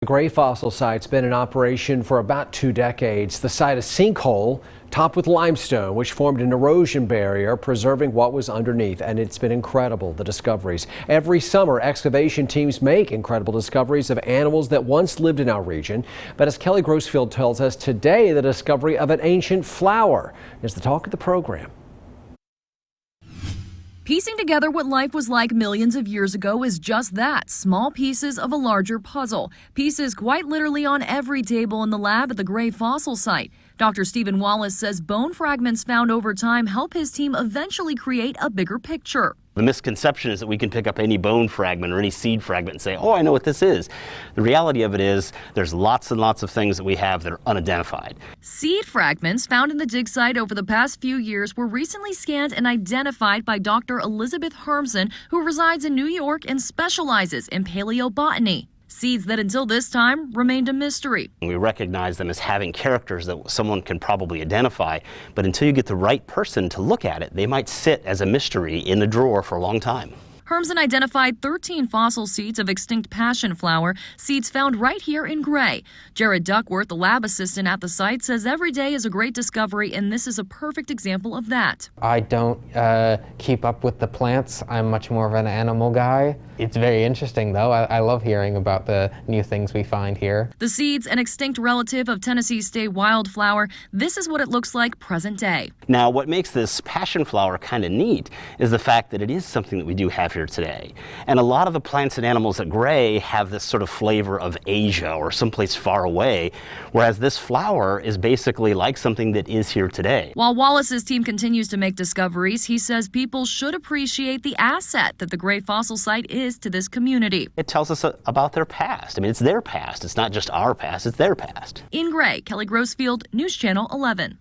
The gray fossil site's been in operation for about 2 decades. The site is a sinkhole topped with limestone, which formed an erosion barrier, preserving what was underneath. And it's been incredible, the discoveries. Every summer, excavation teams make incredible discoveries of animals that once lived in our region. But as Kelly Grossfield tells us, today the discovery of an ancient flower is the talk of the program. Piecing together what life was like millions of years ago is just that, small pieces of a larger puzzle. Pieces quite literally on every table in the lab at the Gray Fossil Site. Dr. Stephen Wallace says bone fragments found over time help his team eventually create a bigger picture. The misconception is that we can pick up any bone fragment or any seed fragment and say, oh, I know what this is. The reality of it is there's lots and lots of things that we have that are unidentified. Seed fragments found in the dig site over the past few years were recently scanned and identified by Dr. Elizabeth Hermsen, who resides in New York and specializes in paleobotany. Seeds that until this time remained a mystery. We recognize them as having characters that someone can probably identify, but until you get the right person to look at it, they might sit as a mystery in the drawer for a long time. Hermsen identified 13 fossil seeds of extinct passion flower, seeds found right here in Gray. Jared Duckworth, the lab assistant at the site, says every day is a great discovery, and this is a perfect example of that. I don't keep up with the plants. I'm much more of an animal guy. It's very interesting, though. I love hearing about the new things we find here. The seeds, an extinct relative of Tennessee's state wildflower, this is what it looks like present day. Now, what makes this passion flower kind of neat is the fact that it is something that we do have here today. And a lot of the plants and animals at Gray have this sort of flavor of Asia or someplace far away, whereas this flower is basically like something that is here today. While Wallace's team continues to make discoveries, he says people should appreciate the asset that the Gray Fossil Site is to this community. It tells us about their past. I mean, it's their past. It's not just our past, it's their past. In Gray, Kelly Grossfield, News Channel 11.